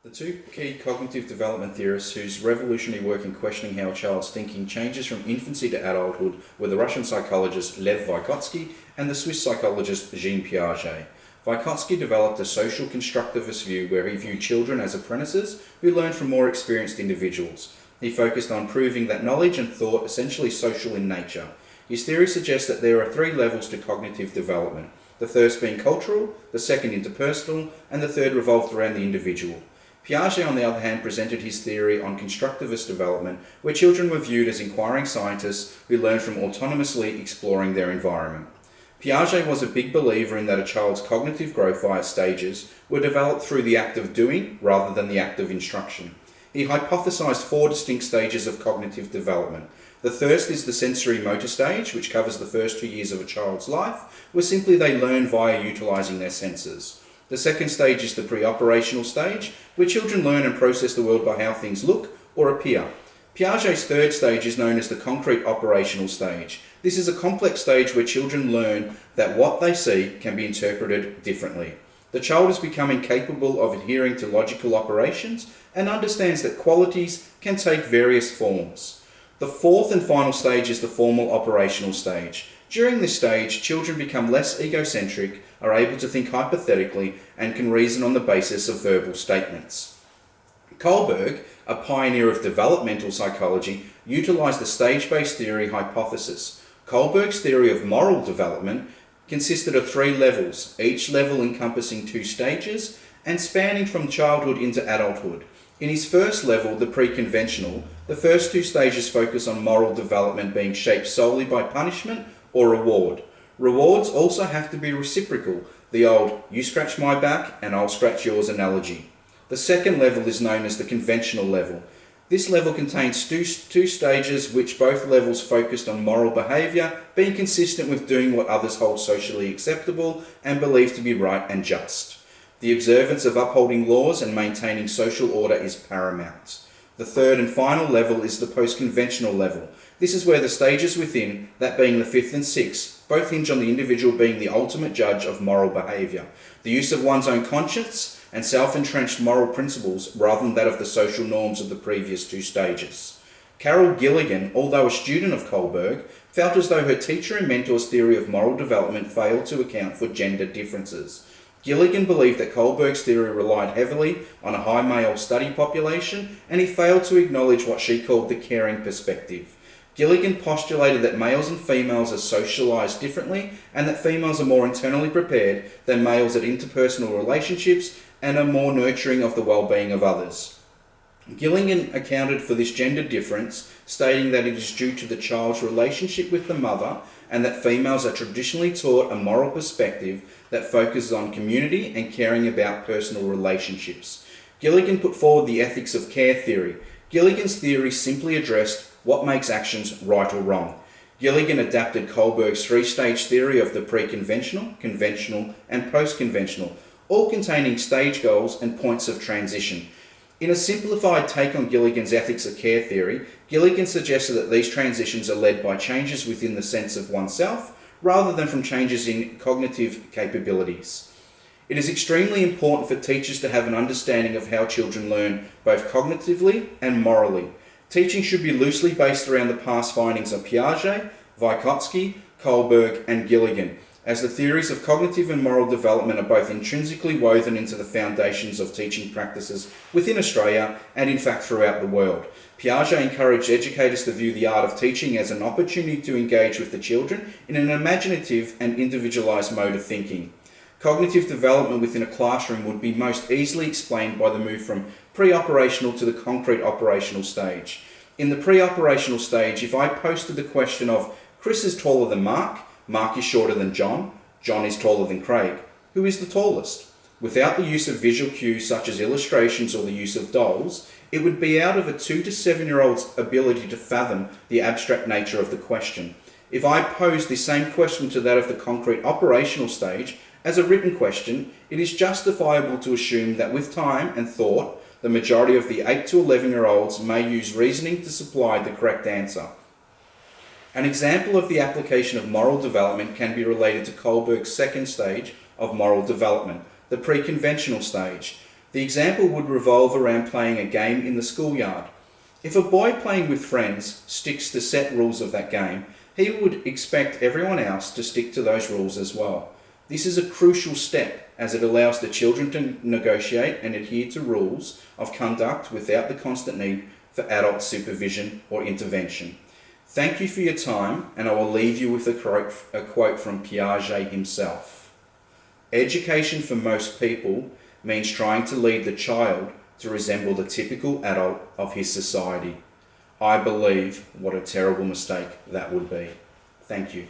The two key cognitive development theorists whose revolutionary work in questioning how a child's thinking changes from infancy to adulthood were the Russian psychologist Lev Vygotsky and the Swiss psychologist Jean Piaget. Vygotsky developed a social constructivist view where he viewed children as apprentices who learned from more experienced individuals. He focused on proving that knowledge and thought are essentially social in nature. His theory suggests that there are three levels to cognitive development, the first being cultural, the second interpersonal, and the third revolved around the individual. Piaget, on the other hand, presented his theory on constructivist development, where children were viewed as inquiring scientists who learned from autonomously exploring their environment. Piaget was a big believer in that a child's cognitive growth via stages were developed through the act of doing rather than the act of instruction. He hypothesized four distinct stages of cognitive development. The first is the sensory motor stage, which covers the first 2 years of a child's life, where simply they learn via utilizing their senses. The second stage is the pre-operational stage, where children learn and process the world by how things look or appear. Piaget's third stage is known as the concrete operational stage. This is a complex stage where children learn that what they see can be interpreted differently. The child is becoming capable of adhering to logical operations and understands that qualities can take various forms. The fourth and final stage is the formal operational stage. During this stage, children become less egocentric, are able to think hypothetically, and can reason on the basis of verbal statements. Kohlberg, a pioneer of developmental psychology, utilized the stage-based theory hypothesis. Kohlberg's theory of moral development consisted of three levels, each level encompassing 2 stages and spanning from childhood into adulthood. In his first level, the pre-conventional, the first 2 stages focus on moral development being shaped solely by punishment or reward. Rewards also have to be reciprocal, the old "you scratch my back and I'll scratch yours" analogy. The second level is known as the conventional level. This level contains two stages which both levels focused on moral behaviour, being consistent with doing what others hold socially acceptable and believe to be right and just. The observance of upholding laws and maintaining social order is paramount. The third and final level is the post-conventional level. This is where the stages within, that being the 5th and 6th, both hinge on the individual being the ultimate judge of moral behaviour. The use of one's own conscience and self-entrenched moral principles rather than that of the social norms of the previous 2 stages. Carol Gilligan, although a student of Kohlberg, felt as though her teacher and mentor's theory of moral development failed to account for gender differences. Gilligan believed that Kohlberg's theory relied heavily on a high male study population, and he failed to acknowledge what she called the caring perspective. Gilligan postulated that males and females are socialized differently and that females are more internally prepared than males at interpersonal relationships and are more nurturing of the well-being of others. Gilligan accounted for this gender difference, stating that it is due to the child's relationship with the mother and that females are traditionally taught a moral perspective that focuses on community and caring about personal relationships. Gilligan put forward the ethics of care theory. Gilligan's theory simply addressed what makes actions right or wrong. Gilligan adapted Kohlberg's 3-stage theory of the pre-conventional, conventional, and post-conventional, all containing stage goals and points of transition. In a simplified take on Gilligan's ethics of care theory, Gilligan suggested that these transitions are led by changes within the sense of oneself, rather than from changes in cognitive capabilities. It is extremely important for teachers to have an understanding of how children learn, both cognitively and morally. Teaching should be loosely based around the past findings of Piaget, Vygotsky, Kohlberg, and Gilligan, as the theories of cognitive and moral development are both intrinsically woven into the foundations of teaching practices within Australia and in fact throughout the world. Piaget encouraged educators to view the art of teaching as an opportunity to engage with the children in an imaginative and individualised mode of thinking. Cognitive development within a classroom would be most easily explained by the move from pre-operational to the concrete operational stage. In the pre-operational stage, if I posted the question of Chris is taller than Mark, Mark is shorter than John, John is taller than Craig, who is the tallest? Without the use of visual cues such as illustrations or the use of dolls, it would be out of a 2 to 7-year-old's ability to fathom the abstract nature of the question. If I posed the same question to that of the concrete operational stage, as a written question, it is justifiable to assume that with time and thought, the majority of the 8 to 11-year-olds may use reasoning to supply the correct answer. An example of the application of moral development can be related to Kohlberg's second stage of moral development, the pre-conventional stage. The example would revolve around playing a game in the schoolyard. If a boy playing with friends sticks to set rules of that game, he would expect everyone else to stick to those rules as well. This is a crucial step as it allows the children to negotiate and adhere to rules of conduct without the constant need for adult supervision or intervention. Thank you for your time, and I will leave you with a quote from Piaget himself. Education for most people means trying to lead the child to resemble the typical adult of his society. I believe what a terrible mistake that would be. Thank you.